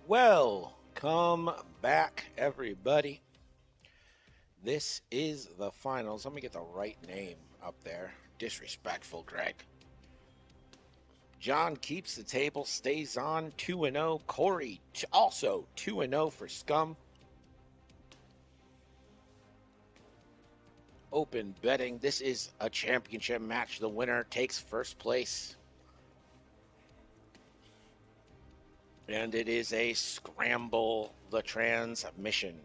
Welcome back, everybody. This is the finals. Let me get the right name up there. Disrespectful, Greg. John keeps the table, stays on 2-0. Cory also 2-0 for Scum. Open betting. This is a championship match. The winner takes first place. And it is a scramble the transmission.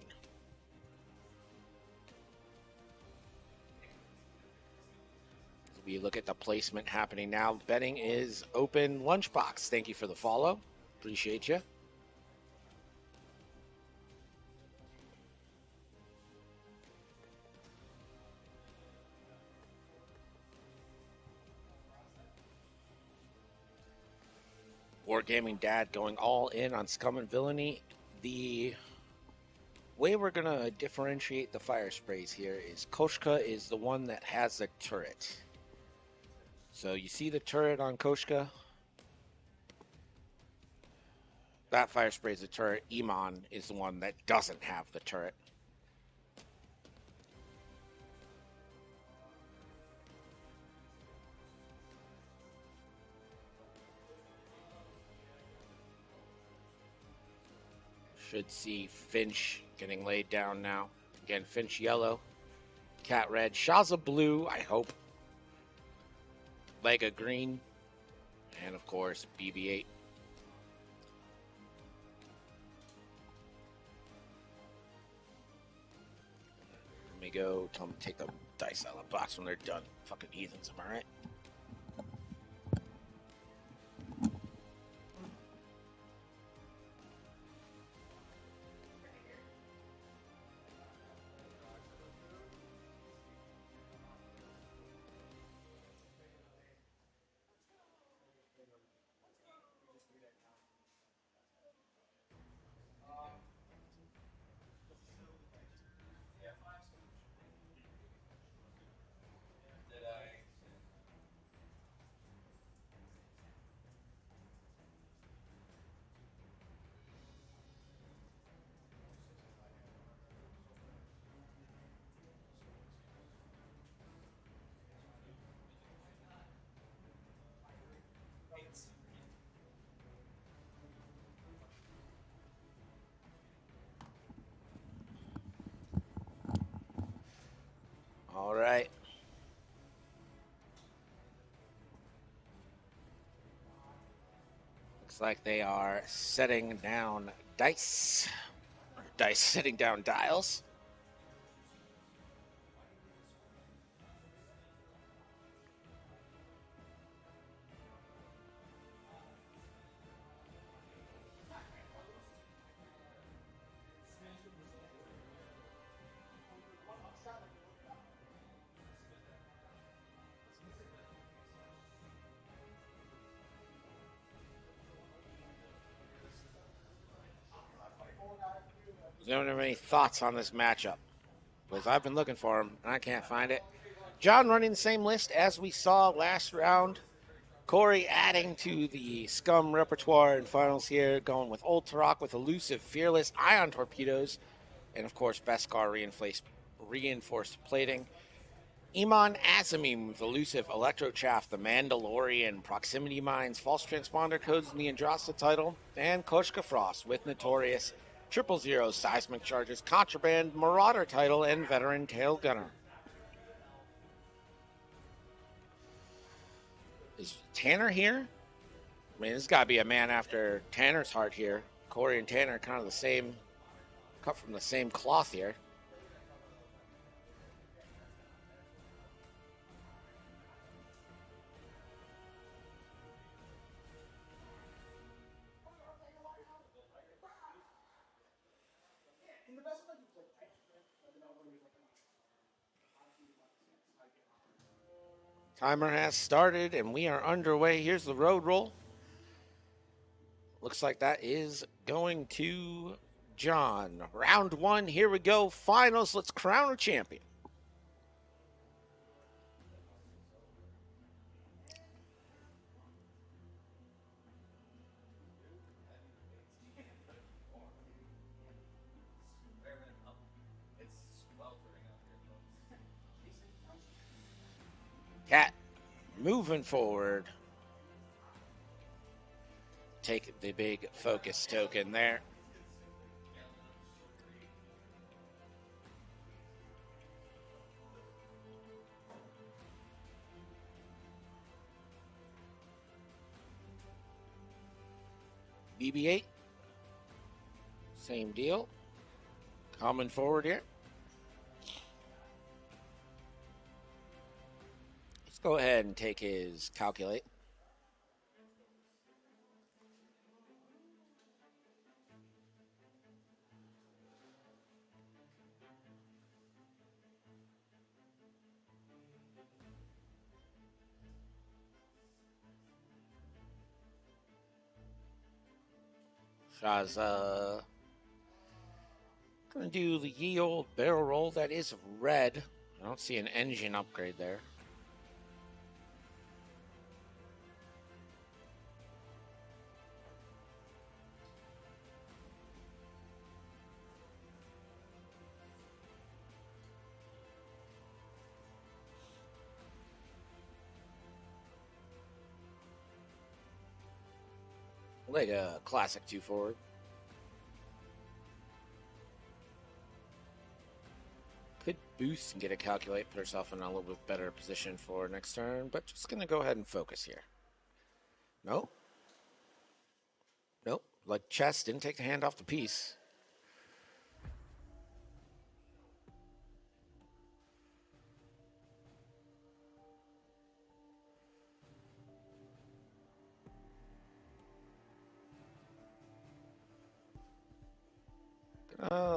We look at the placement happening now. Betting is open. Lunchbox, thank you for the follow. Appreciate you. Wargaming Dad going all in on Scum and Villainy. The way we're going to differentiate the fire sprays here is Koshka is the one that has the turret. So you see the turret on Koshka? That fire spray is the turret. Iman is the one that doesn't have the turret. Should see Finch getting laid down now. Again, Finch yellow, Cat red, Shaza blue, I hope. Lega green, and of course BB-8. Let me go tell them to take the dice out of the box when they're done. Fucking heathens, am I right? All right. Looks like they are setting down dice. Dice setting down dials. Does anyone have any thoughts on this matchup? Because I've been looking for them and I can't find it. John running the same list as we saw last round. Cory adding to the Scum repertoire in finals here, going with Old Turok with Elusive, Fearless, Ion Torpedoes, and of course Beskar reinforced plating. Iman Azamim with Elusive, Electro Chaff, the Mandalorian, Proximity Mines, False Transponder Codes in the Andrasta title, and Koshka Frost with Notorious, 000, Seismic Charges, Contraband, Marauder title, and Veteran Tail Gunner. Is Tanner here? I mean, this has got to be a man after Tanner's heart here. Cory and Tanner are kind of the same, cut from the same cloth here. Timer has started, and we are underway. Here's the road roll. Looks like that is going to John. Round one, here we go. Finals, let's crown a champion. Cat moving forward. Take the big focus token there. BB-8. Same deal. Coming forward here. Let's go ahead and take his calculate. Shaw's gonna do the ye old barrel roll. That is red. I don't see an engine upgrade there. Like a classic 2 forward. Could boost and get a calculate, put herself in a little bit better position for next turn, but just gonna go ahead and focus here. Nope. Nope. Like chess, didn't take the hand off the piece.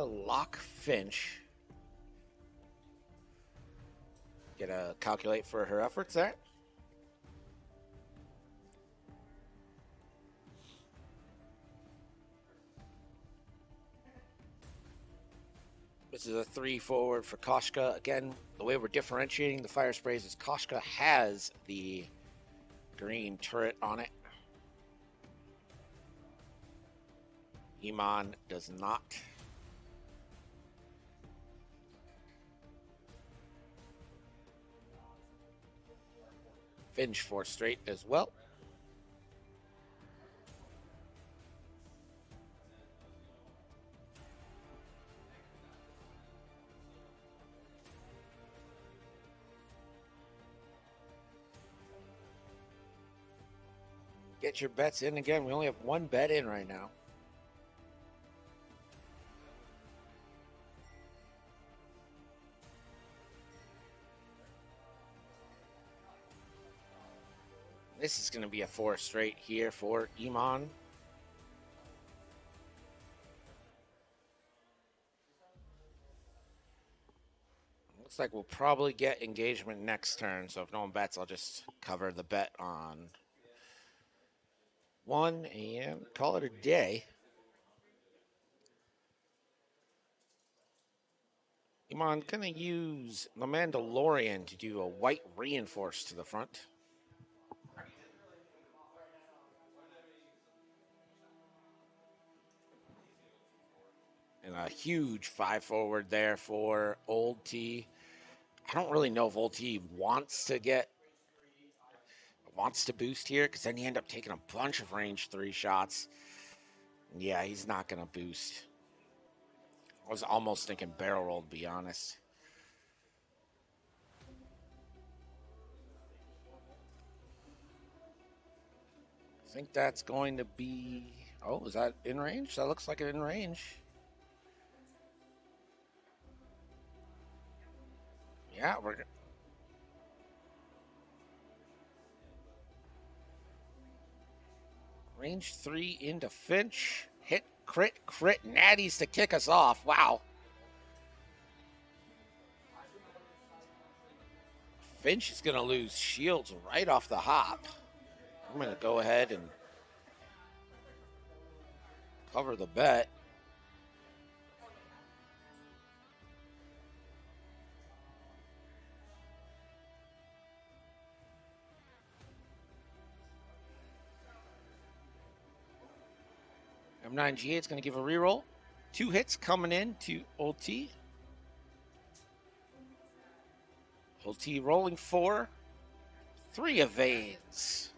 Lock Finch. Get a calculate for her efforts there. This is a 3 forward for Koshka. Again, the way we're differentiating the fire sprays is Koshka has the green turret on it. Iman does not. Finch 4 straight as well. Get your bets in again. We only have one bet in right now. This is going to be a 4 straight here for Iman. Looks like we'll probably get engagement next turn, so if no one bets, I'll just cover the bet on 1 and call it a day. Iman going to use the Mandalorian to do a white reinforce to the front. And a huge 5 forward there for Old T. I don't really know if Old T wants to boost here, because then you end up taking a bunch of range 3 shots. Yeah, he's not going to boost. I was almost thinking barrel roll, to be honest. I think that's going to be... Oh, is that in range? That looks like it in range. Yeah, we're... Range 3 into Finch. Hit, crit, natties to kick us off. Wow. Finch is going to lose shields right off the hop. I'm going to go ahead and cover the bet. M9G8 is going to give a reroll. 2 hits coming in to Old T. Old T rolling 4. 3 evades.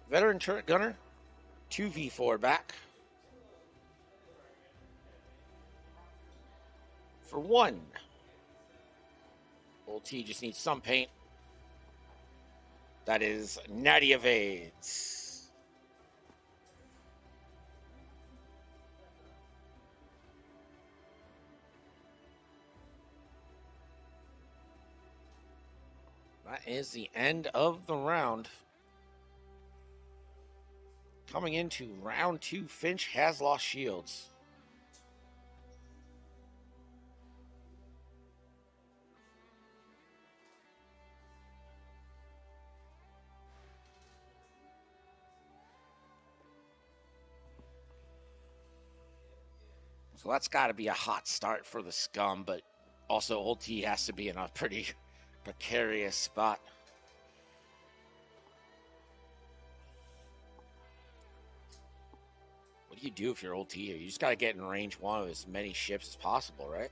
Veteran turret gunner, 2v4 back. For 1. Old T just needs some paint. That is natty evades. That is the end of the round. Coming into round 2, Finch has lost shields. So that's got to be a hot start for the Scum, but also Old T has to be in a pretty precarious spot. What do you do if you're Old T here? You just got to get in range 1 of as many ships as possible, right?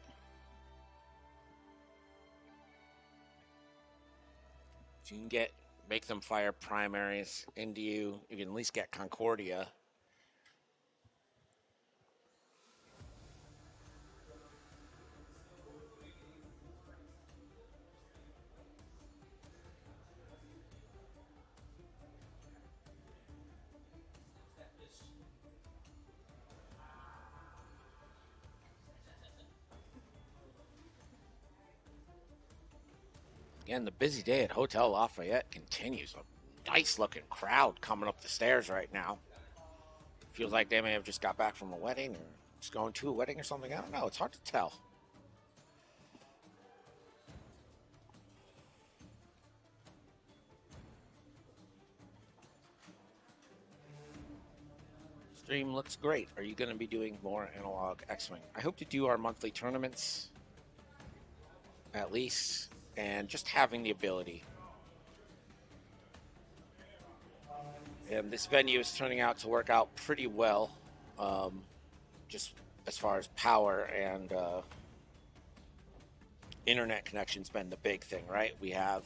So you can make them fire primaries into you. You can at least get Concordia. Again, the busy day at Hotel Lafayette continues. A nice-looking crowd coming up the stairs right now. Feels like they may have just got back from a wedding or just going to a wedding or something. I don't know. It's hard to tell. Stream looks great. Are you going to be doing more analog X-Wing? I hope to do our monthly tournaments, at least, and just having the ability. And this venue is turning out to work out pretty well, just as far as power and internet connection's been the big thing, right? We have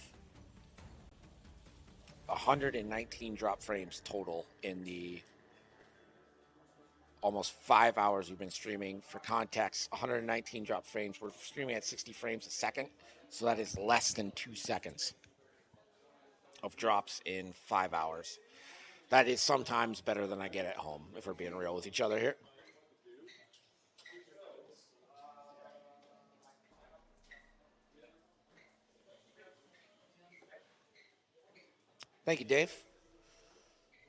119 drop frames total in the almost 5 hours we've been streaming. For context, 119 drop frames. We're streaming at 60 frames a second, so that is less than 2 seconds of drops in 5 hours. That is sometimes better than I get at home, if we're being real with each other here. Thank you, Dave.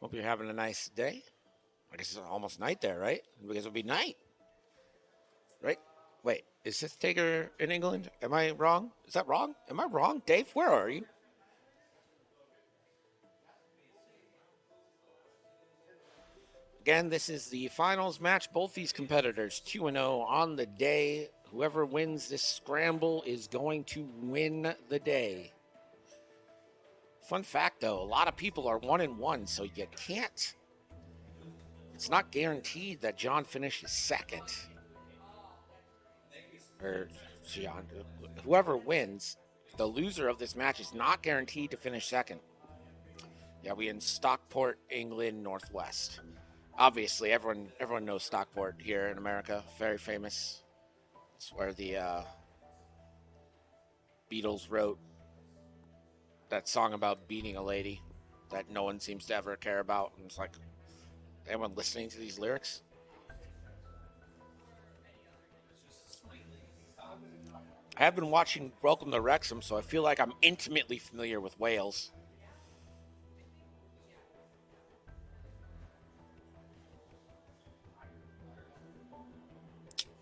Hope you're having a nice day. I guess it's almost night there, right? Because it'll be night. Right? Wait, is Sith Taker in England? Am I wrong? Is that wrong? Am I wrong? Dave, where are you? Again, this is the finals match. Both these competitors 2-0 on the day. Whoever wins this scramble is going to win the day. Fun fact, though, a lot of people are 1-1, so you can't. It's not guaranteed that John finishes second. Or John, whoever wins, the loser of this match is not guaranteed to finish second. Yeah, we in Stockport, England, Northwest. Obviously, everyone knows Stockport here in America. Very famous. It's where the Beatles wrote that song about beating a lady that no one seems to ever care about. And it's like, anyone listening to these lyrics? I have been watching Welcome to Wrexham, so I feel like I'm intimately familiar with Wales.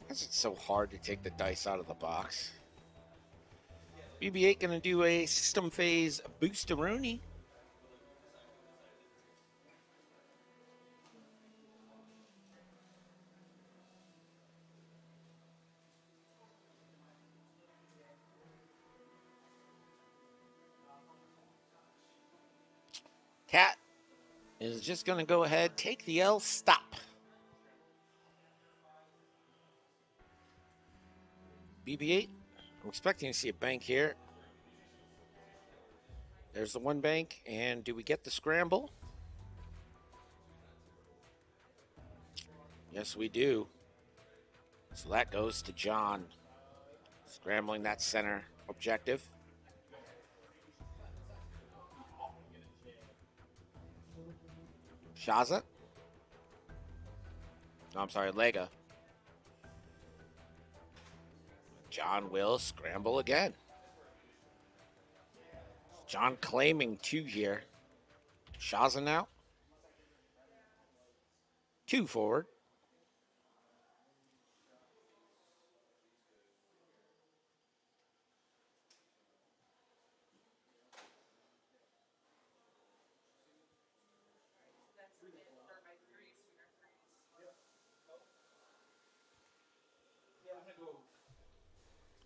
Why is it so hard to take the dice out of the box? BB-8 going to do a system phase boosteroni. Cat is just going to go ahead, take the L, stop. BB-8, I'm expecting to see a bank here. There's the one bank, and do we get the scramble? Yes, we do. So that goes to John, scrambling that center objective. Shaza? No, I'm sorry, Lega. John will scramble again. John claiming 2 here. Shaza now. 2 forward.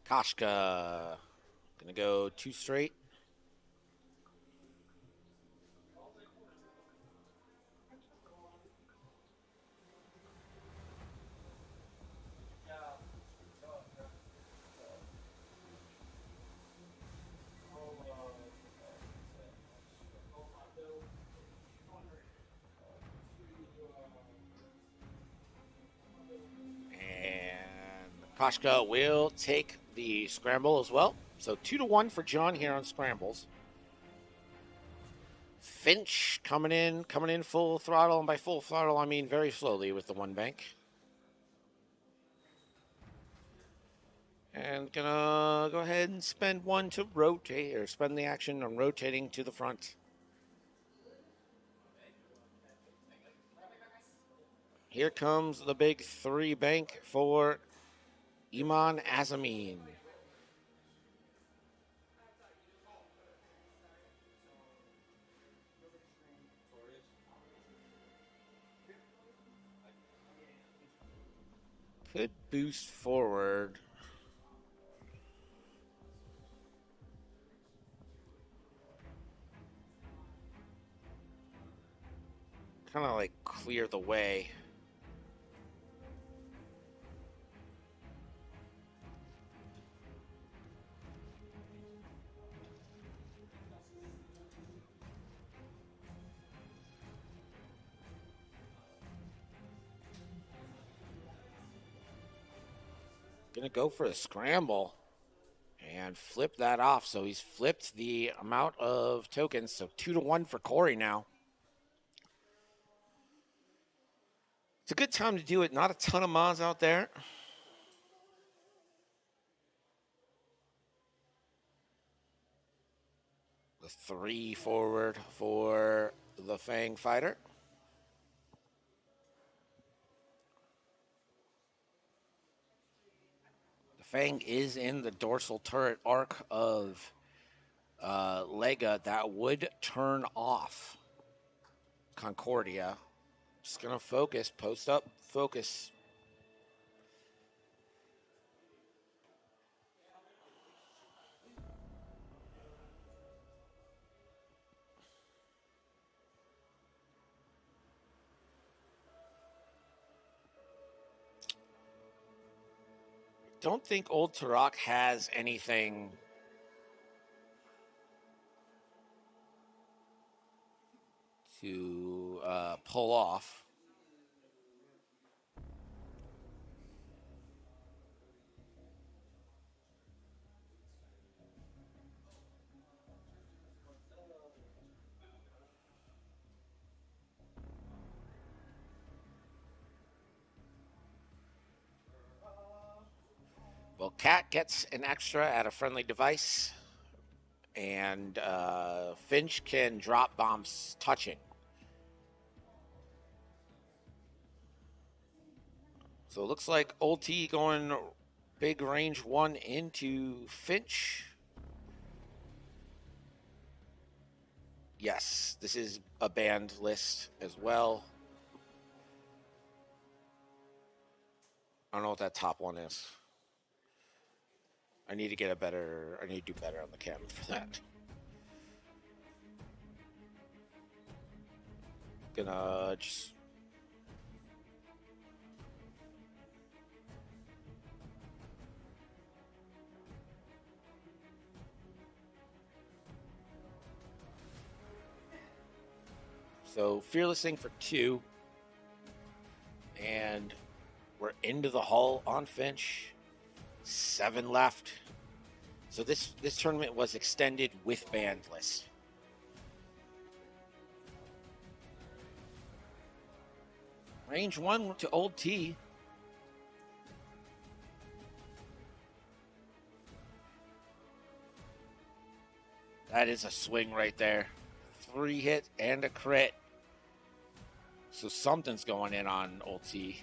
Koshka gonna go 2 straight. And Koshka will take the scramble as well. So 2-1 for John here on scrambles. Finch coming in full throttle, and by full throttle I mean very slowly with the one bank. And gonna go ahead and spend 1 to rotate, or spend the action on rotating to the front. Here comes the big 3 bank for Iman Azamin. Could boost forward. Kind of like clear the way. Gonna go for a scramble and flip that off. So he's flipped the amount of tokens. So 2-1 for Cory now. It's a good time to do it. Not a ton of mods out there. The 3 forward for the Fang Fighter. The Fang is in the dorsal turret arc of Lega that would turn off Concordia. Just gonna focus, post up, focus. Don't think Old Turok has anything to pull off. Well, Cat gets an extra at a friendly device, and Finch can drop bombs touching. So it looks like Old T going big range 1 into Finch. Yes, this is a banned list as well. I don't know what that top one is. I need to do better on the cam for that. Gonna just So Fearlessing for 2. And we're into the hull on Finch. 7 left. So this tournament was extended with banned list. Range 1 to Old T. That is a swing right there. 3 hit and a crit. So something's going in on Old T.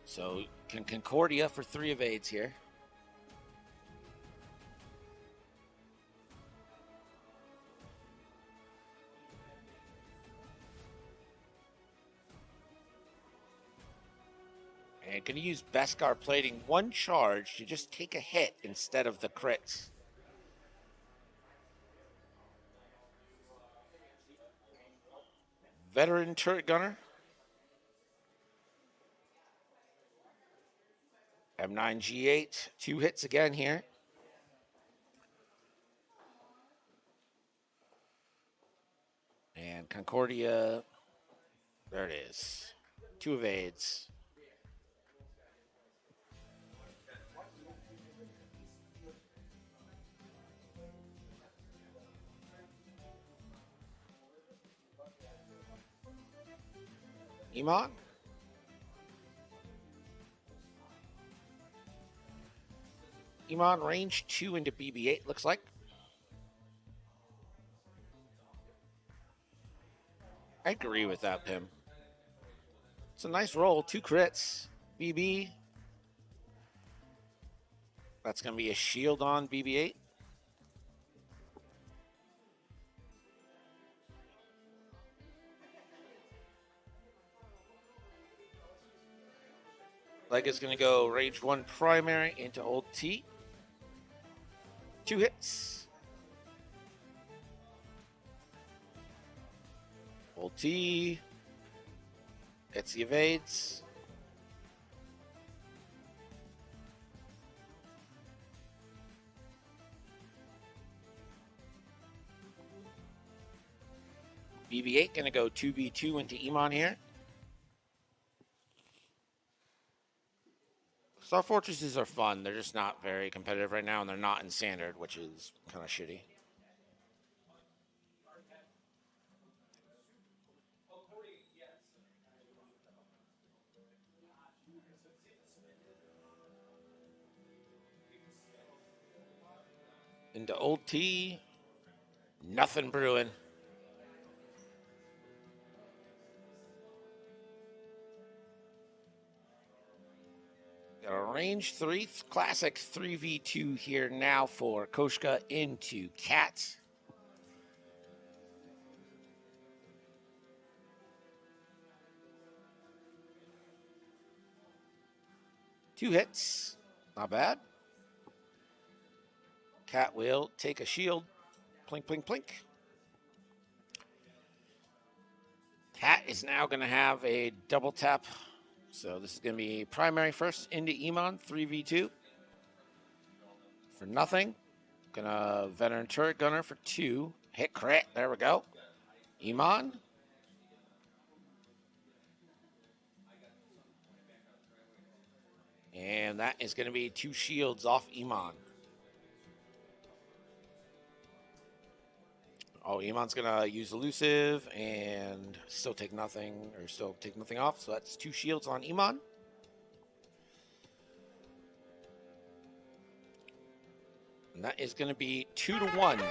So can Concordia for 3 evades here. And going to use Beskar plating 1 charge to just take a hit instead of the crits. Veteran turret gunner. M9G8, 2 hits again here. And Concordia, there it is. 2 evades. Iman. Iman range 2 into BB8, looks like. I agree with that, Pim. It's a nice roll. 2 crits. BB. That's going to be a shield on BB8. Leg is going to go range 1 primary into Old T. 2 hits. Old T. Hits the evades. BB8 going to go 2v2 into Iman here. Star Fortresses are fun. They're just not very competitive right now, and they're not in Standard, which is kind of shitty. Into Old T. Nothing brewing. Got a range 3 classic 3v2 here now for Koshka into Cat. Two hits. Not bad. Cat will take a shield. Plink, plink, plink. Cat is now going to have a double tap. So this is going to be primary first into Iman, 3v2. For nothing. Gonna veteran turret gunner for 2. Hit crit. There we go. Iman. And that is going to be 2 shields off Iman. Oh, Iman's going to use elusive and still take nothing off. So that's 2 shields on Iman. And that is going to be 2-1.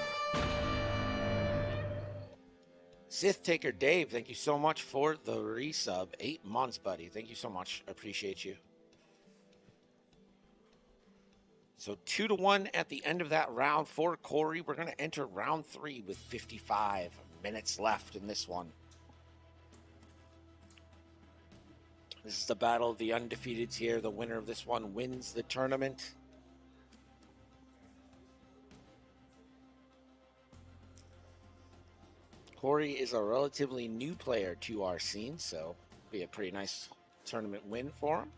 Sith Taker Dave, thank you so much for the resub. 8 months, buddy. Thank you so much. I appreciate you. So 2-1 at the end of that round for Cory. We're going to enter round 3 with 55 minutes left in this one. This is the battle of the undefeateds here. The winner of this one wins the tournament. Cory is a relatively new player to our scene, so it'll be a pretty nice tournament win for him.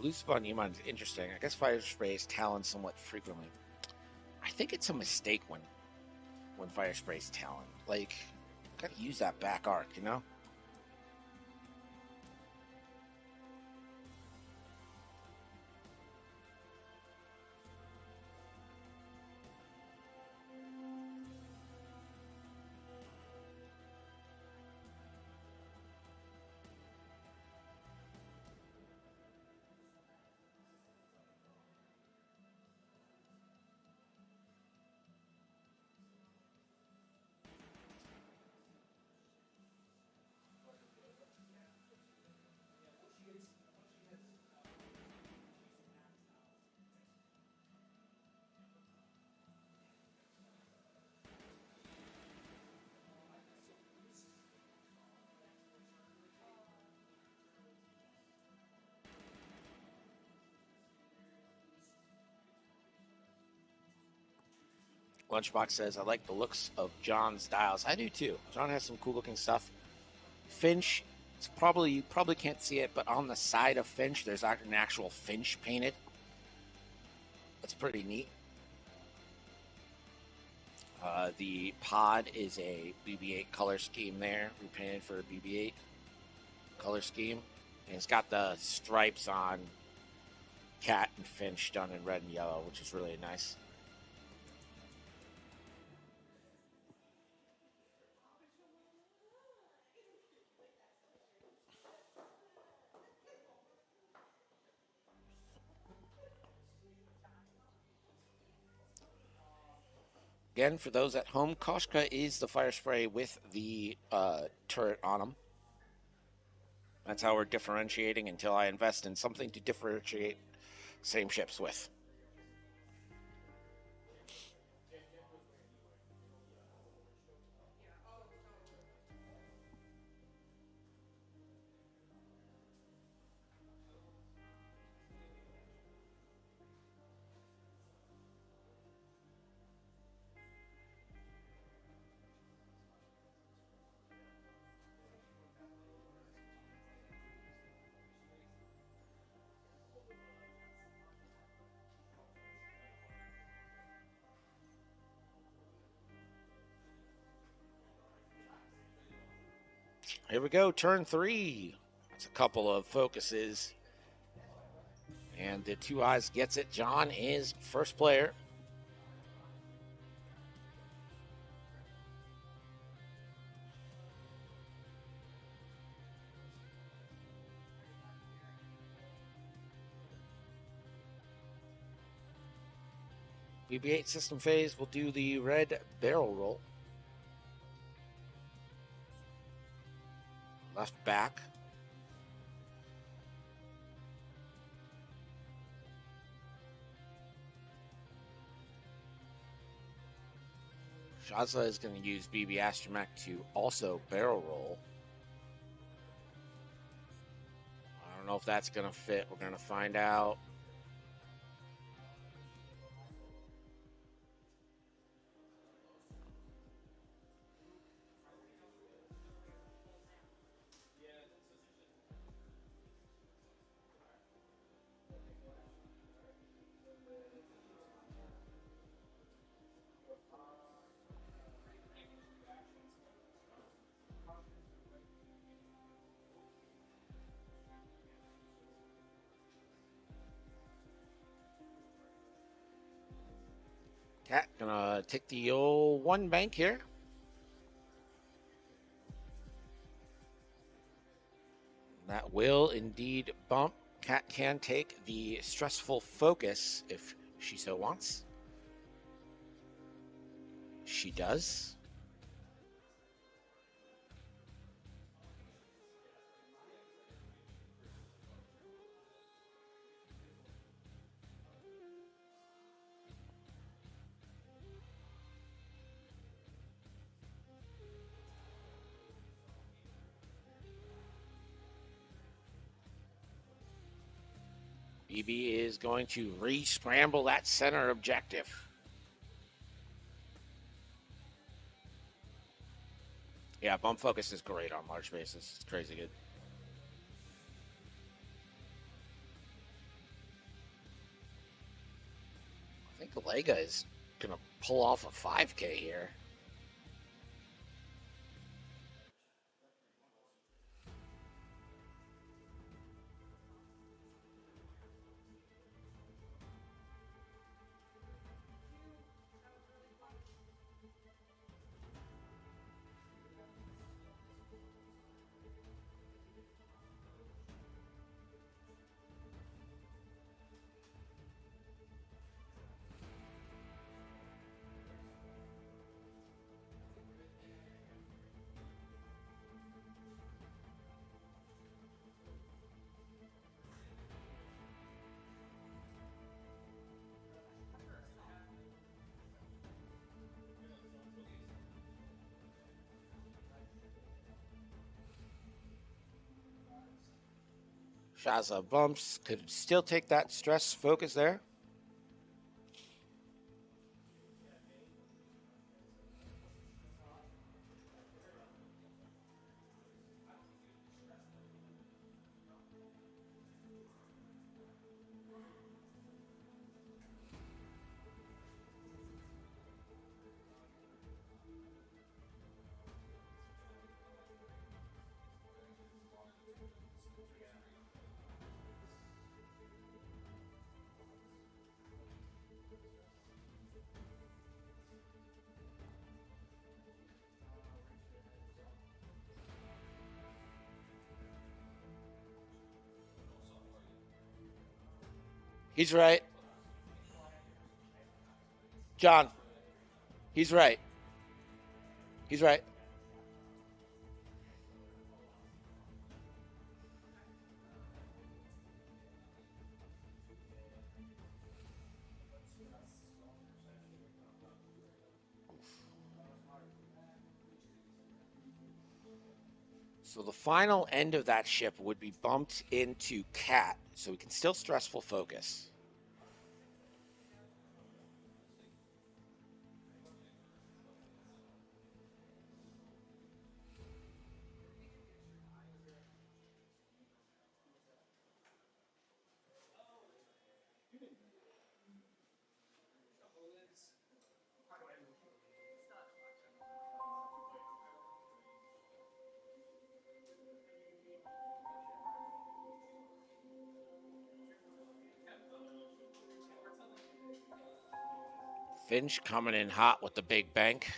Loose Von Neumann is interesting. I guess Fire Spray is Talon somewhat frequently. I think it's a mistake when Fire Spray's Talon. Like, gotta use that back arc, you know? Lunchbox says, I like the looks of John's dials. I do too. John has some cool looking stuff. Finch, you probably can't see it, but on the side of Finch, there's an actual Finch painted. That's pretty neat. The pod is a BB-8 color scheme there, repainted for a BB-8 color scheme. And it's got the stripes on Cat and Finch done in red and yellow, which is really nice. Again, for those at home, Koshka is the Fire Spray with the turret on them. That's how we're differentiating until I invest in something to differentiate same ships with. Here we go, turn 3. That's a couple of focuses. And the Two Eyes gets it. John is first player. BB-8 system phase will do the red barrel roll. Left back. Shazza is going to use BB Astromech to also barrel roll. I don't know if that's going to fit. We're going to find out. Cat gonna take the old one bank here. That will indeed bump. Cat can take the stressful focus if she so wants. She does. BB is going to re-scramble that center objective. Yeah, bump focus is great on large bases. It's crazy good. think Lega is going to pull off a 5K here. Shaza bumps, could still take that stress focus there. He's right. John, he's right. He's right. So the final end of that ship would be bumped into Cat, so we can still stressful focus. Finch coming in hot with the big bank.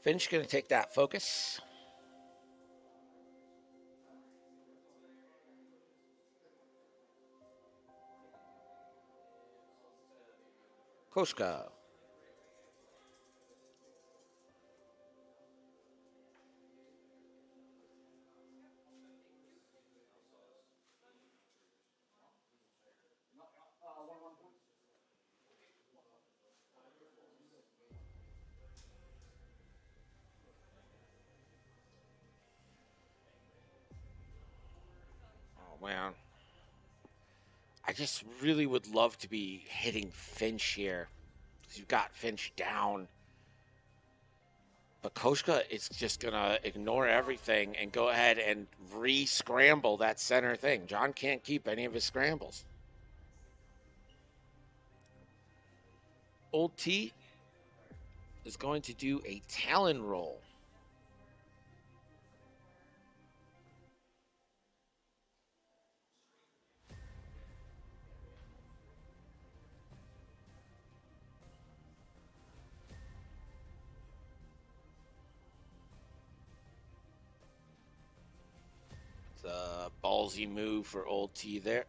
Finch going to take that focus. Koshka. Oh, man. I just really would love to be hitting Finch here. Because you've got Finch down. But Koshka is just going to ignore everything and go ahead and re-scramble that center thing. John can't keep any of his scrambles. Old T is going to do a Talon roll. It's a ballsy move for Old T there.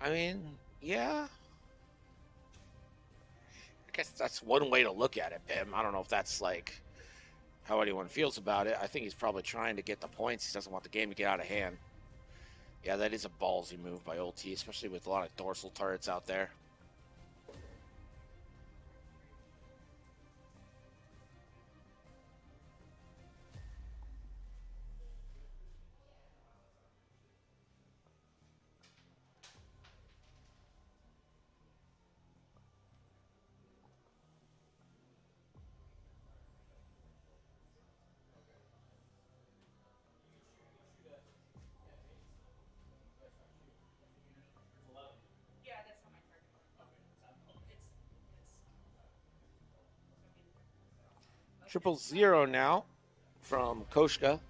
I mean, yeah. I guess that's one way to look at it, Pim. I don't know if that's like how anyone feels about it. I think he's probably trying to get the points. He doesn't want the game to get out of hand. Yeah, that is a ballsy move by Old T, especially with a lot of dorsal turrets out there. Triple zero now from Koshka.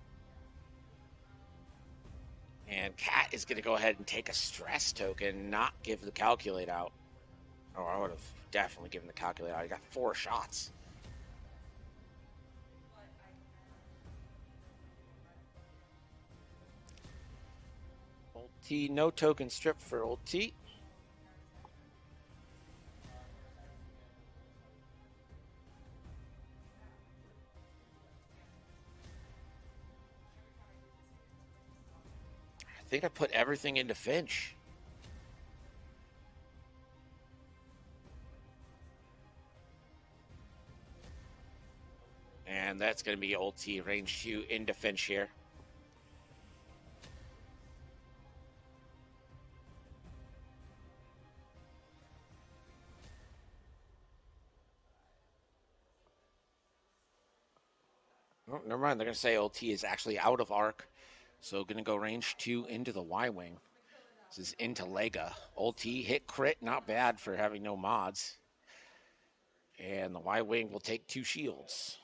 And Cat is going to go ahead and take a stress token, not give the calculate out. Oh, I would have definitely given the calculate out. He got 4 shots. Old T, no token strip for Old T. I think I put everything into Finch. And that's going to be Old T, range 2 into Finch here. Oh, never mind. They're going to say Old T is actually out of arc. So going to go range 2 into the Y-Wing. This is into Lega. Old T hit crit, not bad for having no mods. And the Y-Wing will take 2 shields.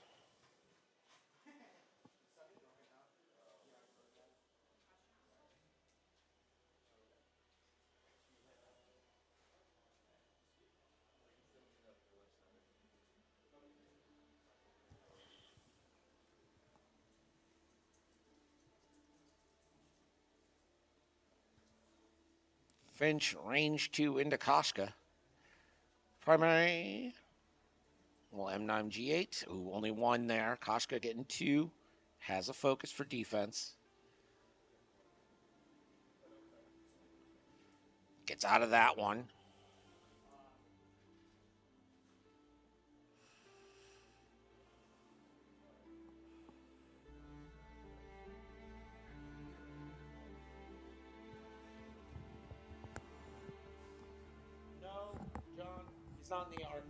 Finch, range 2 into Koshka. Primary. Well, M9G8. Ooh, only 1 there. Koshka getting 2. Has a focus for defense. Gets out of that one. No, John, he's not in the arc.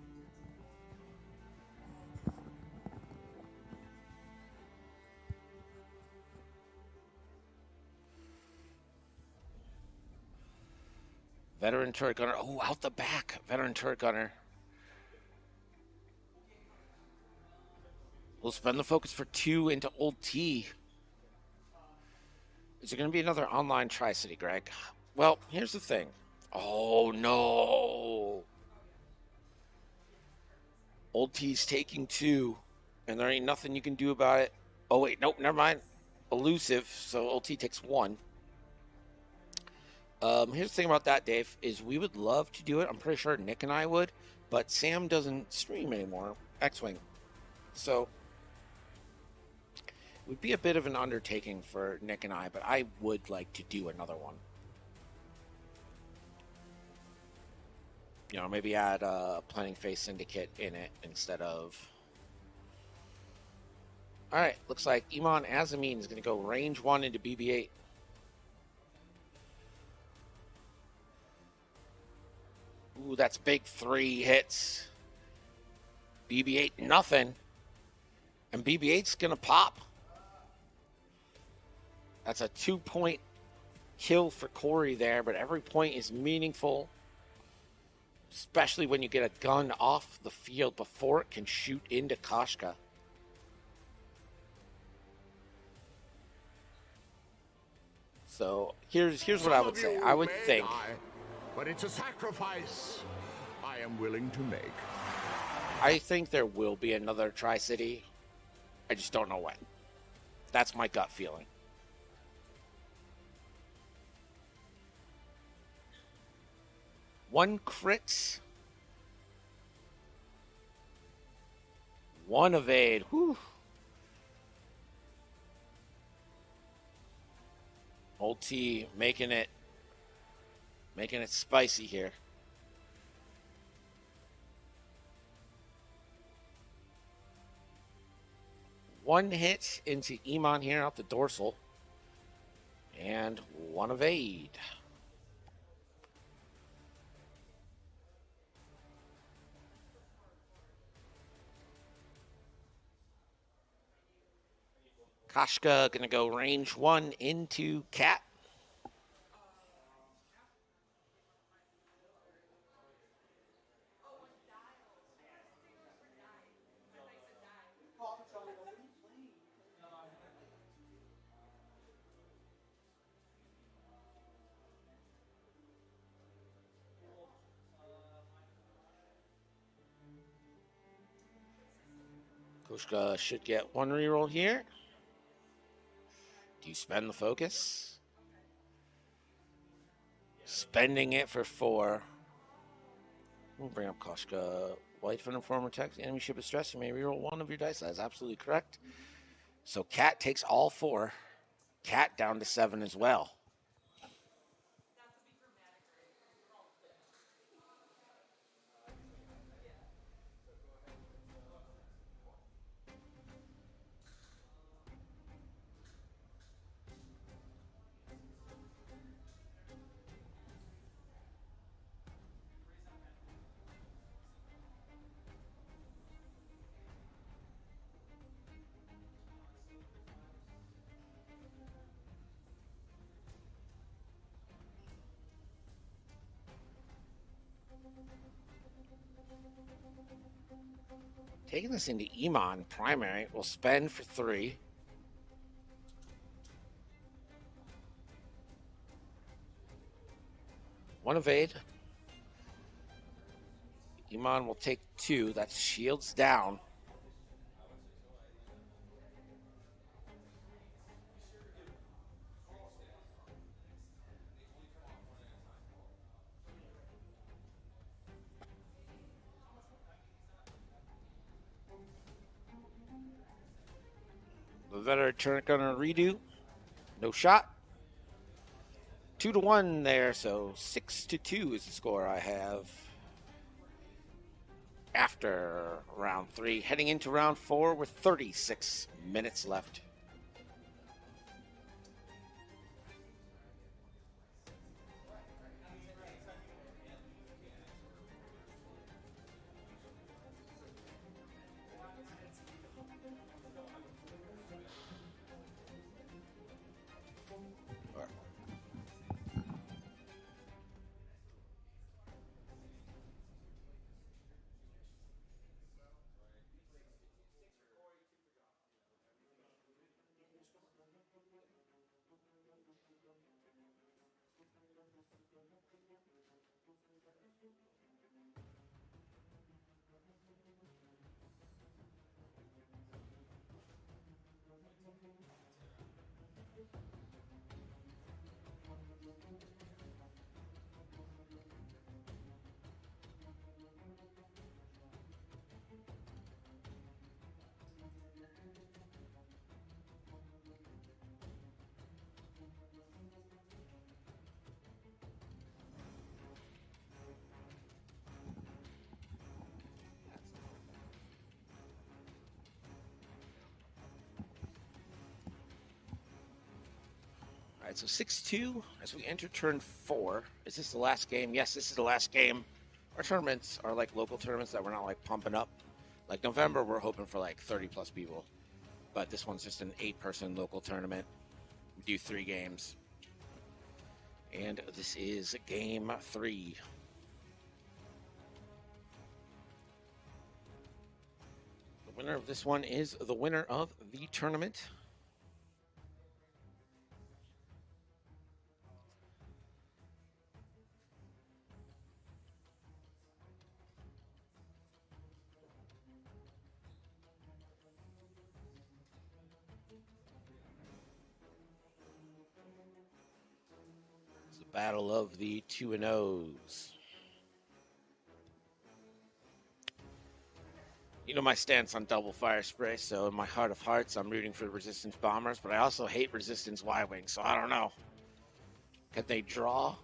Veteran turret gunner. Oh, out the back. Veteran turret gunner. We'll spend the focus for 2 into Old T. Is there going to be another online Tri-City, Greg? Well, here's the thing. Oh, no. Old T's taking 2, and there ain't nothing you can do about it. Oh, wait. Nope, never mind. Elusive, so Old T takes 1. Here's the thing about that, Dave, is we would love to do it. I'm pretty sure Nick and I would, but Sam doesn't stream anymore, X-Wing. So it would be a bit of an undertaking for Nick and I, but I would like to do another one. You know, maybe add a Planning Phase Syndicate in it instead of... All right, looks like Iman Azamin is going to go range 1 into BB-8. Ooh, that's big 3 hits. BB-8, nothing. And BB-8's going to pop. That's a 2-point kill for Cory there, but every point is meaningful. Especially when you get a gun off the field before it can shoot into Koshka. So here's what I would say. I would think... But it's a sacrifice I am willing to make. I think there will be another Tri-City. I just don't know when. That's my gut feeling. One crit. 1 evade. Whew. Old T making it spicy here. One hit into Iman here out the dorsal. And one evade. Koshka going to go range 1 into Cat. Koshka should get one reroll here. Do you spend the focus? Spending it for 4. We'll bring up Koshka. White from the former text. Enemy ship is stressed. You may reroll 1 of your dice. That is absolutely correct. So Cat takes all 4. Cat down to 7 as well. Taking this into Iman primary, we'll spend for 3. One evade. Iman will take 2. That's shields down. The veteran turn gonna redo. No shot. 2-1 there, so 6-2 is the score I have after round 3. Heading into round 4 with 36 minutes left. All right, so 6-2 as we enter turn 4. Is this the last game? Yes, this is the last game. Our tournaments are like local tournaments that we're not like pumping up. Like November, we're hoping for like 30 plus people. But this one's just an 8-person local tournament. We do 3 games. And this is game 3. The winner of this one is the winner of the tournament. It's the battle of the 2-0s. You know my stance on double fire spray, so in my heart of hearts, I'm rooting for Resistance Bombers, but I also hate Resistance Y-Wing, so I don't know. Can they draw?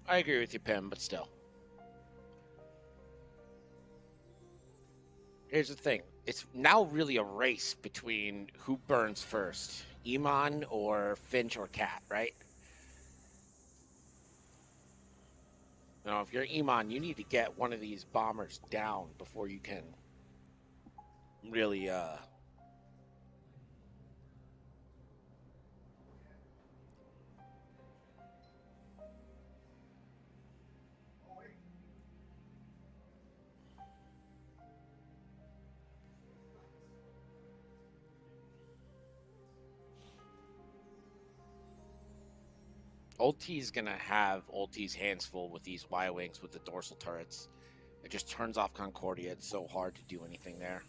I agree with you, Pim, but still. Here's the thing. It's now really a race between who burns first. Iman or Finch or Cat, right? Now, if you're Iman, you need to get one of these bombers down before you can really, Old T's going to have Old T's hands full with these Y-Wings with the dorsal turrets. It just turns off Concordia. It's so hard to do anything there.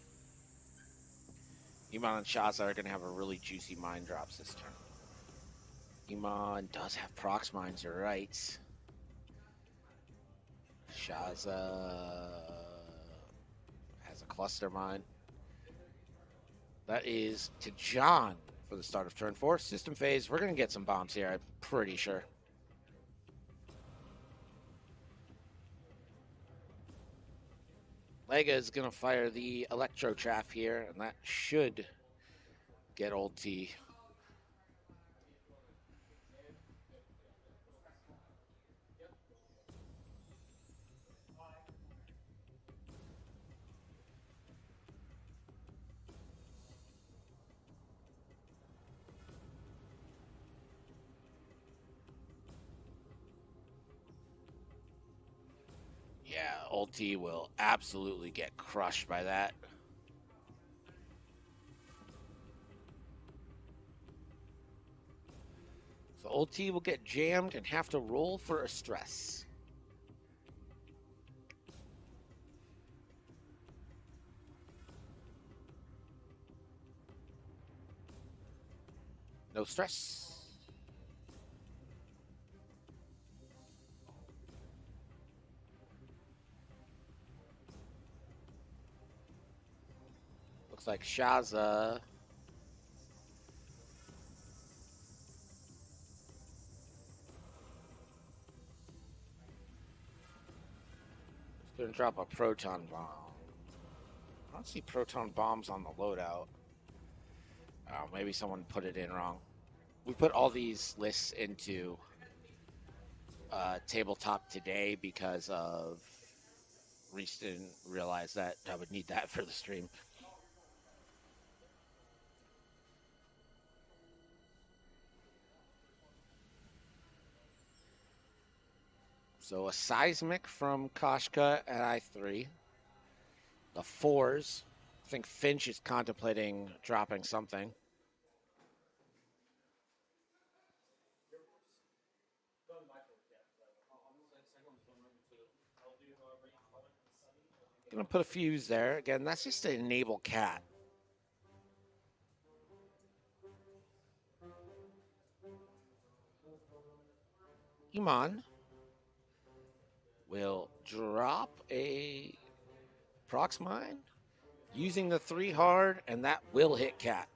Iman and Shaza are going to have a really juicy mine drops this turn. Iman does have prox mines, you're right. Shaza has a cluster mine. That is to John for the start of turn 4. System phase. We're going to get some bombs here, I'm pretty sure. Lega is going to fire the Electro Chaff here, and that should get Old T. Yeah, Old T will absolutely get crushed by that. So Old T will get jammed and have to roll for a stress. No stress. Looks like Shaza is going to drop a proton bomb. I don't see proton bombs on the loadout. Oh, maybe someone put it in wrong. We put all these lists into Tabletop today because of Reese didn't realize that I would need that for the stream. So a seismic from Koshka at I3. The 4s. I think Finch is contemplating dropping something. Gonna put a fuse there. Again, that's just to enable Cat. Iman will drop a prox mine using the 3 hard, and that will hit Cat.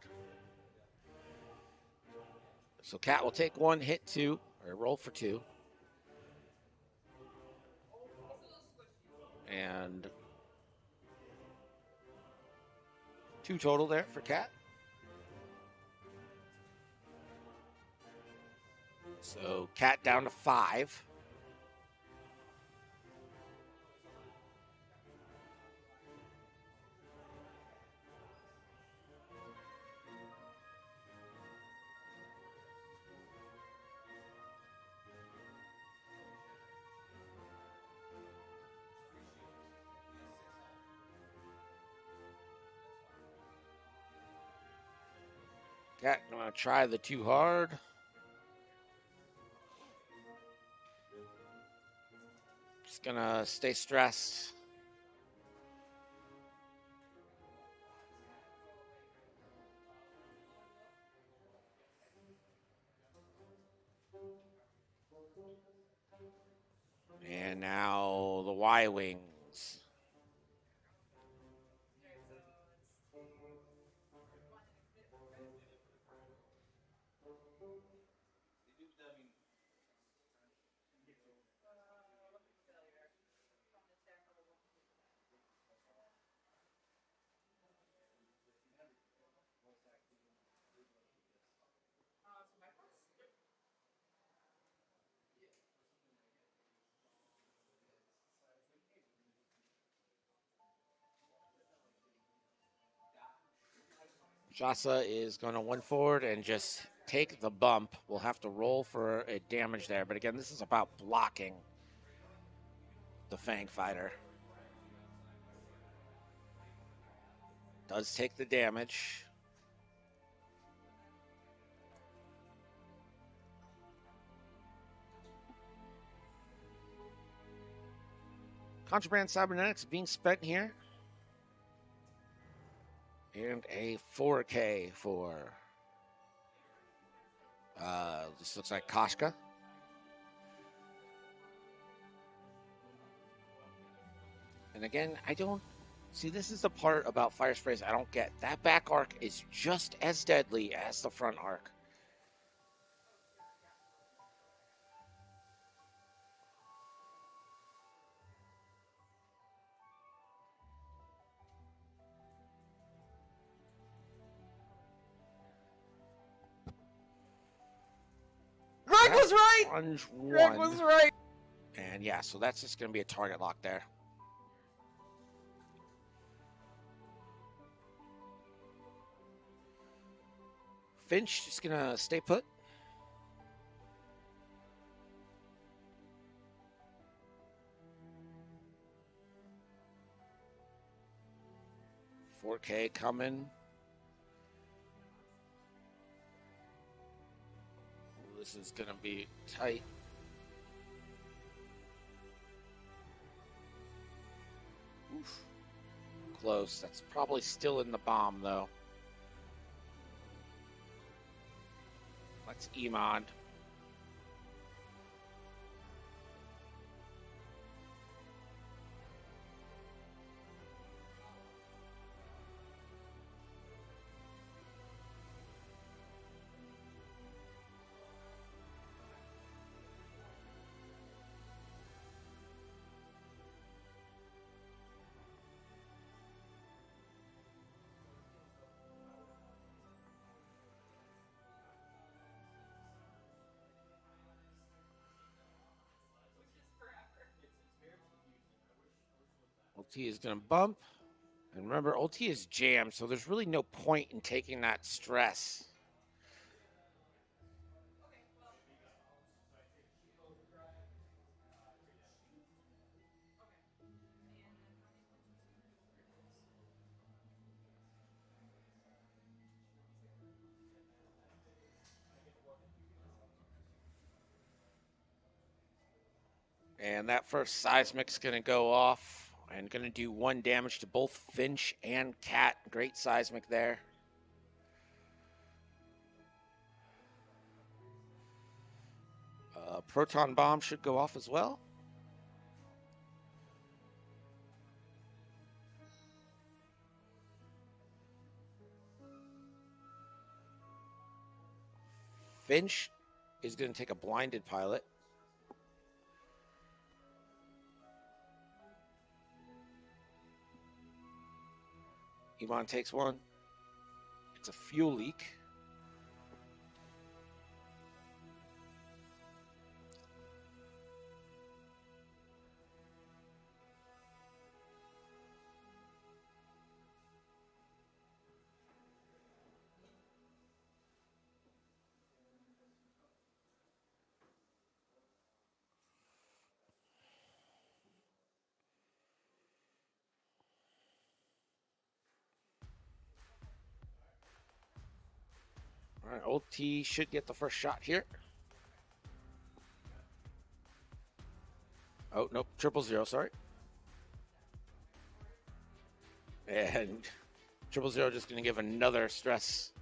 So Cat will take 1, hit 2, or roll for 2. And 2 total there for Cat. So Cat down to 5. Cat gonna try the too hard. Just gonna stay stressed. And now the Y wings. Jasa is going to one forward and just take the bump. We'll have to roll for a damage there. But again, this is about blocking the Fang Fighter. Does take the damage. Contraband Cybernetics being spent here. And a 4K for, this looks like Koshka. And again, I don't, see, this is the part about fire sprays I don't get. That back arc is just as deadly as the front arc. Greg was right! Plunge Greg one. was right! And yeah, so that's just going to be a target lock there. Finch just going to stay put. $4K coming. This is going to be tight. Oof. Close. That's probably still in the bomb, though. Let's Emond. OT is going to bump. And remember, OT is jammed, so there's really no point in taking that stress. And that first seismic's going to go off and going to do 1 damage to both Finch and Cat. Great seismic there. Proton bomb should go off as well. Finch is going to take a blinded pilot. Emond takes one. It's a fuel leak. All right, OT should get the first shot here. Oh, nope, 000, sorry. And 000 just going to give another stress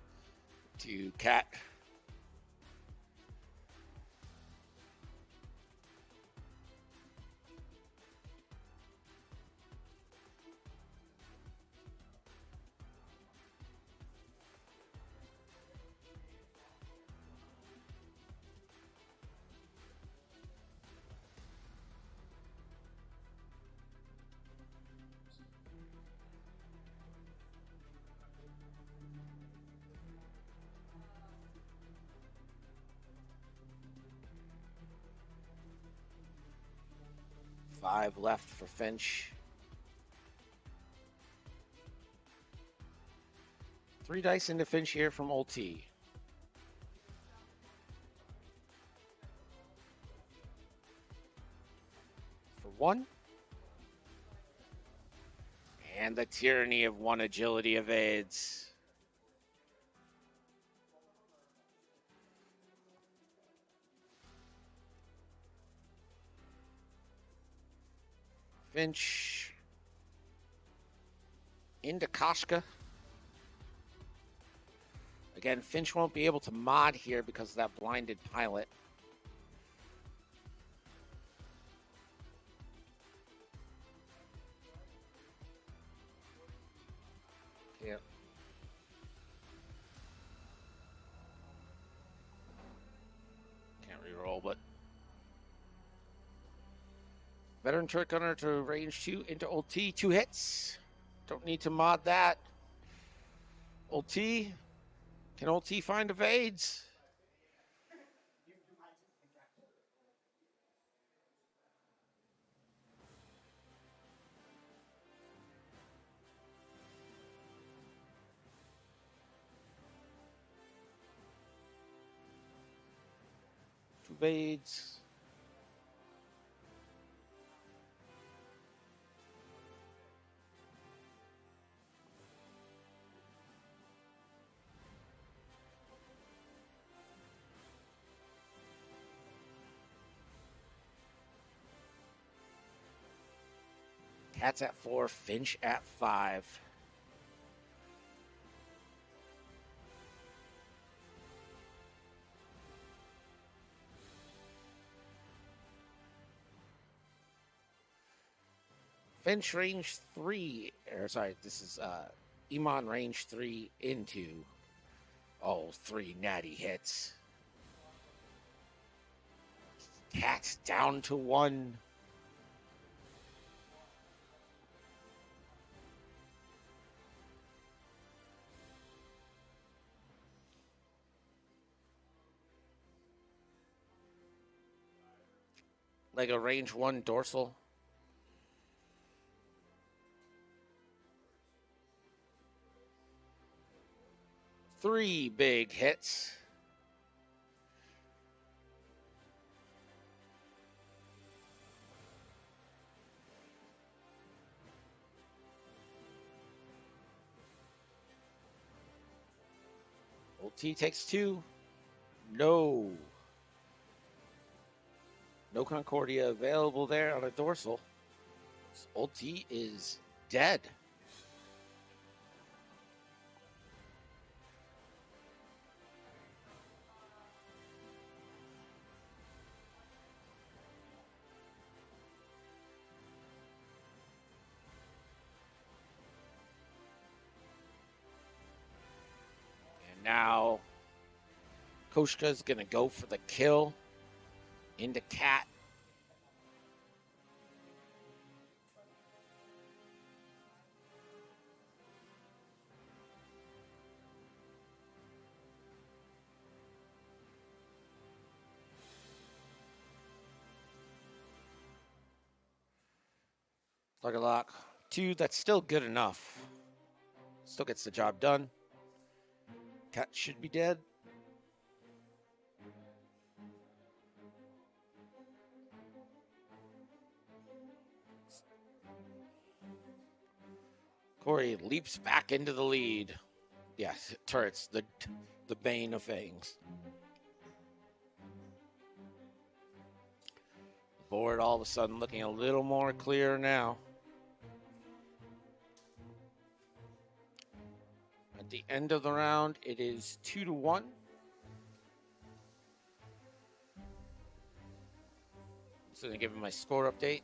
to Cat. Five left for Finch. 3 dice into Finch here from Old T. For 1. And the tyranny of 1 agility evades. Finch into Koshka. Again, Finch won't be able to mod here because of that blinded pilot. Yep. Can't reroll, but veteran turret gunner to range 2 into Old T. 2 hits. Don't need to mod that. Old T. Can Old T find evades? Two evades. Cat's at 4, Finch at 5. Finch range 3, or sorry, this is Iman range 3 into, 3 natty hits. Cat's down to 1. Like a range 1 dorsal. Three big hits. Old T takes 2. No. No Concordia available there on a dorsal. Old T is dead. And now Koshka's going to go for the kill into Cat. Target lock 2, that's still good enough. Still gets the job done. Cat should be dead. Cory leaps back into the lead. Yes, turrets. The the bane of things. Board all of a sudden looking a little more clear now. At the end of the round, it is 2-1. So to give him my score update.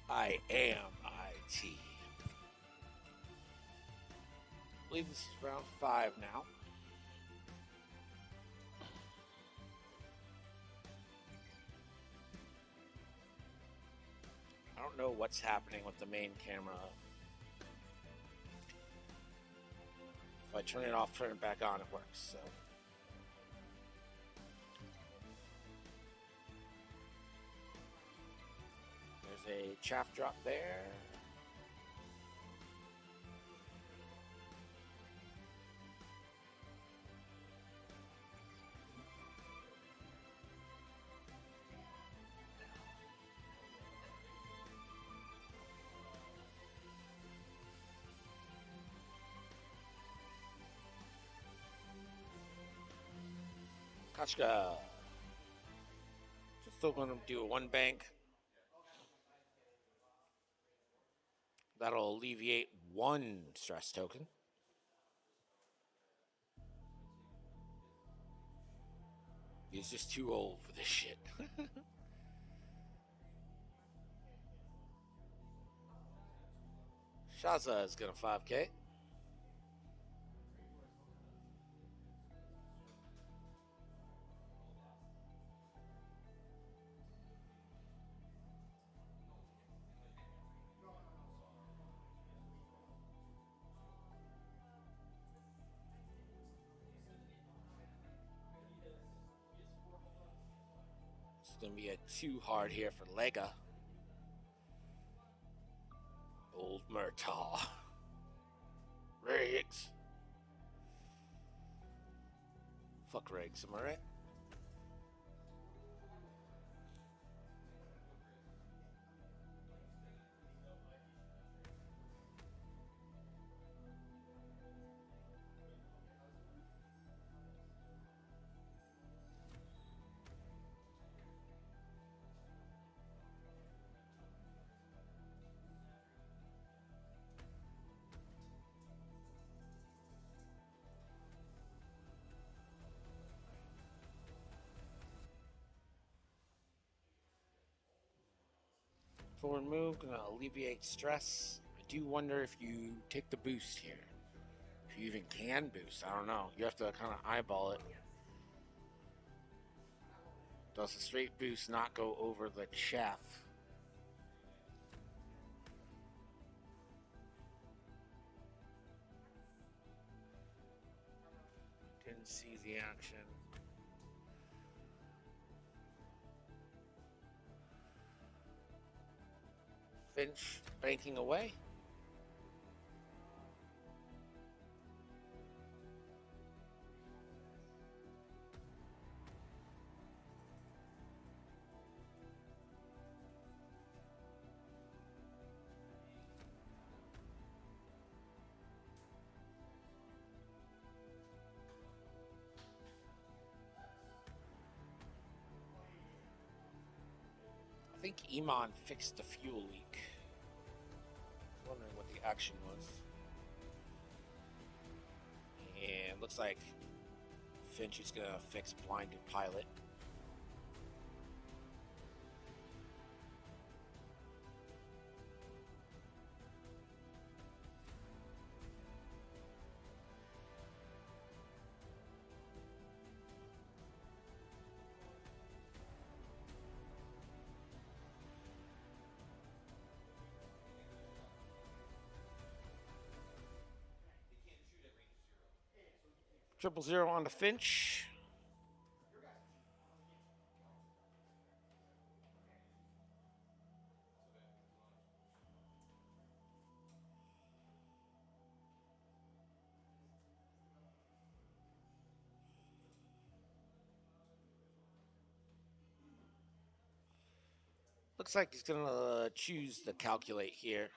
I am IT. I believe this is round 5 now. I don't know what's happening with the main camera. If I turn it off, turn it back on, it works. So. There's a chaff drop there. Kachka. Still going to do a 1 bank. That'll alleviate one stress token. He's just too old for this shit. Shaza is gonna 5K. It's gonna be a 2 hard here for Lega. Old Murtaugh. Riggs. Fuck Riggs, am I right? Forward move, gonna alleviate stress. I do wonder if you take the boost here. If you even can boost, I don't know. You have to kind of eyeball it. Does the straight boost not go over the chaff? Didn't see the action. Finch banking away. I think Iman fixed the fuel leak. I was wondering what the action was. And looks like Finch is gonna fix blinded pilot. Triple zero on the Finch. Looks like he's gonna choose the calculate here.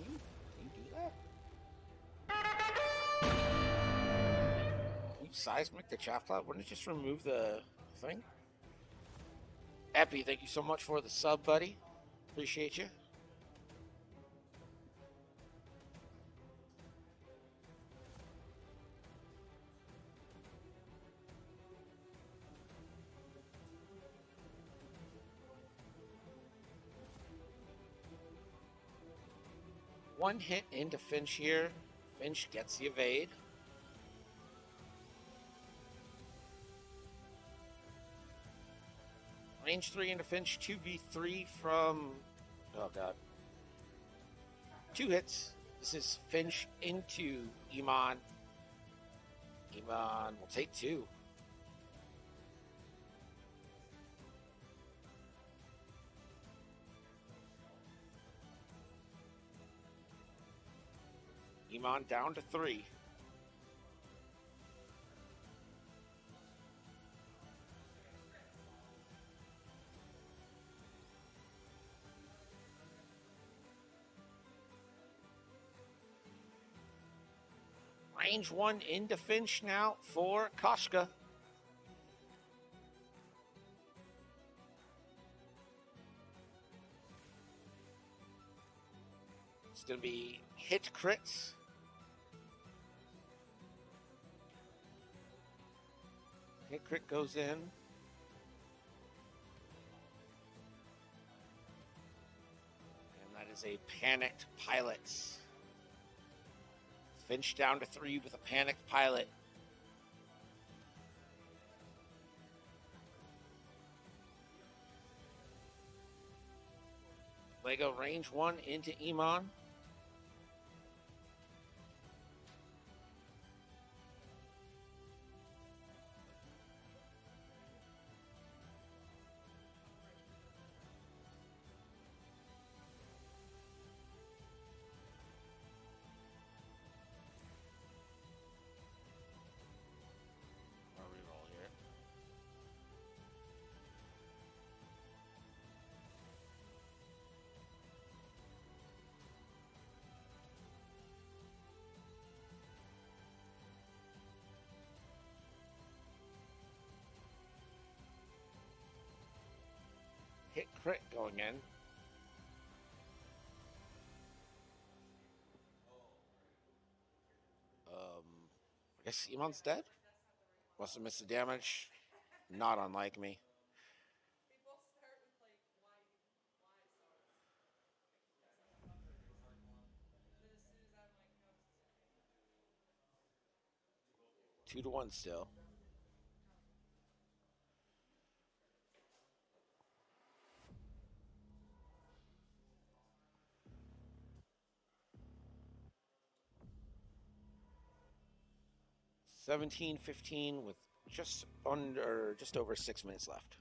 Can you do that? Can you seismic the chaff cloud? Wouldn't it just remove the thing? Epi, thank you so much for the sub, buddy. Appreciate you. One hit into Finch here. Finch gets the evade. Range 3 into Finch, 2v3 from... Oh, God. 2 hits. This is Finch into Iman. Iman will take 2. Iman down to 3. Range 1 into Finch now for Koshka. It's going to be hit crits. Hit crit goes in. And that is a panicked pilot. Finch down to 3 with a panicked pilot. Lego range 1 into Iman. Hit crit going in. I guess Iman's dead? Must have missed the damage. Not unlike me. They both start with like why But as soon as I'm like, no, this is 2-1 still. $17-15 with just over 6 minutes left.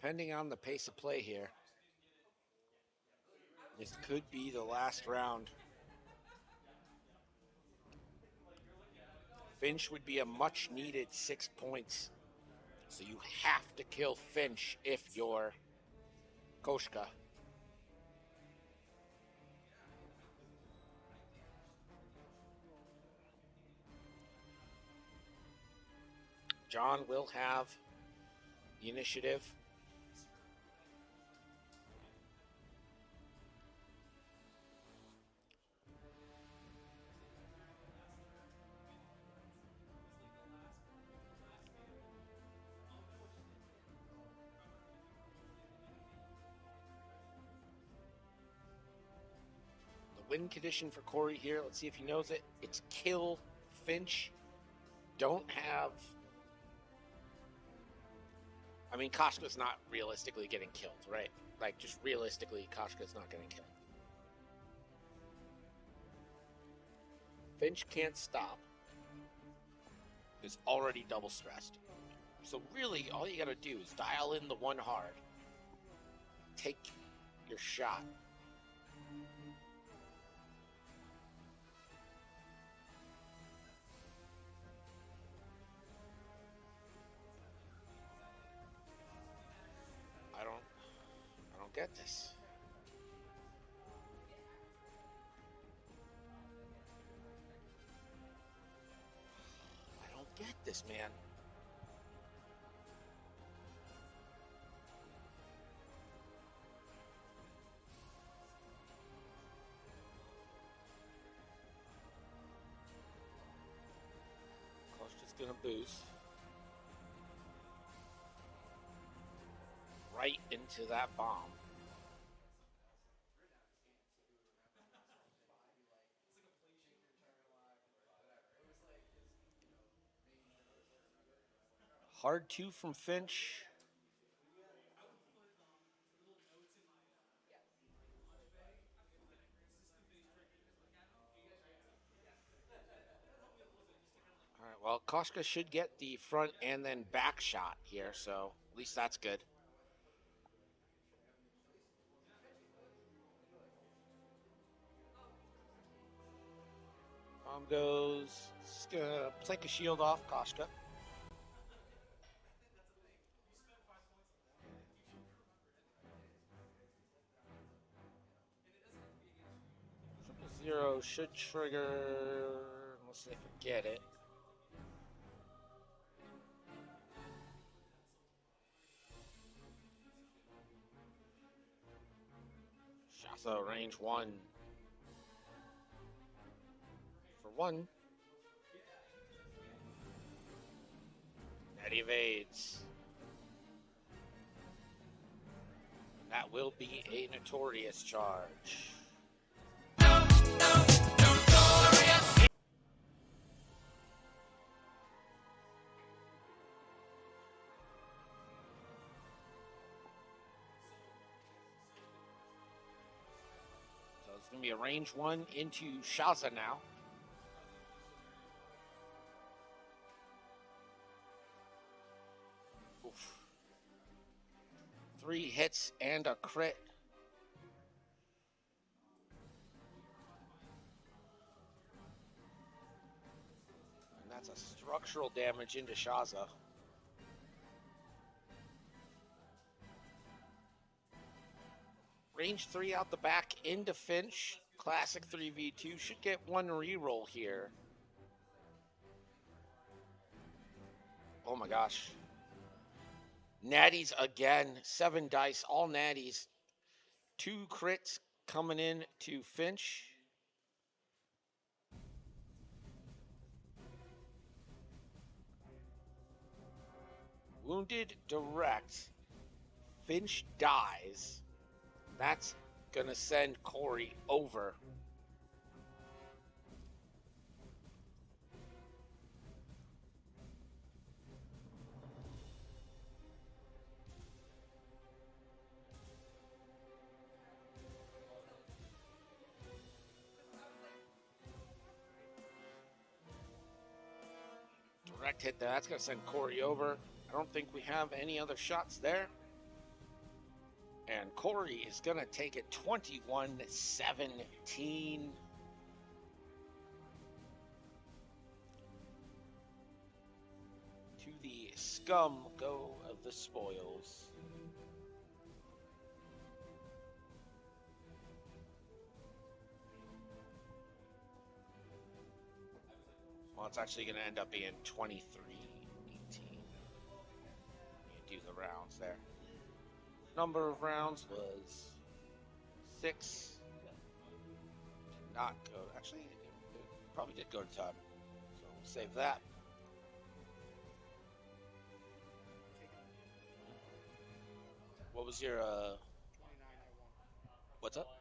Depending on the pace of play here, this could be the last round. Finch would be a much needed 6 points. So you have to kill Finch if you're Koshka. John will have the initiative. Win condition for Cory here. Let's see if he knows it. It's kill Finch. Don't have... I mean, Koshka's not realistically getting killed, right? Like, just realistically, Koshka's not getting killed. Finch can't stop. Is already double stressed. So really, all you gotta do is dial in the one hard. Take your shot. I don't get this. I don't get this, man. Koshka's gonna boost. Right into that bomb. Hard two from Finch. All right, well, Koshka should get the front and then back shot here, so at least that's good. Bomb goes. Just gonna plink a shield off Koshka. Zero should trigger unless they forget it. Shaso range one. For one. That evades. That will be a notorious charge. So it's going to be a range one into Shaza now. Oof. 3 hits and a crit. And that's a structural damage into Shaza. Range 3 out the back into Finch. Classic 3v2. Should get one reroll here. Oh my gosh. Natties again. 7 dice. All natties. 2 crits coming in to Finch. Wounded direct. Finch dies. That's gonna send Cory over. Direct hit there. That's gonna send Cory over. I don't think we have any other shots there. And Cory is going to take it 21-17. To the scum go of the spoils. Well, it's actually going to end up being 23-18. You do the rounds there. Number of rounds was 6. Did not go. Actually, it probably did go to time. So we'll save that. What was your what's up?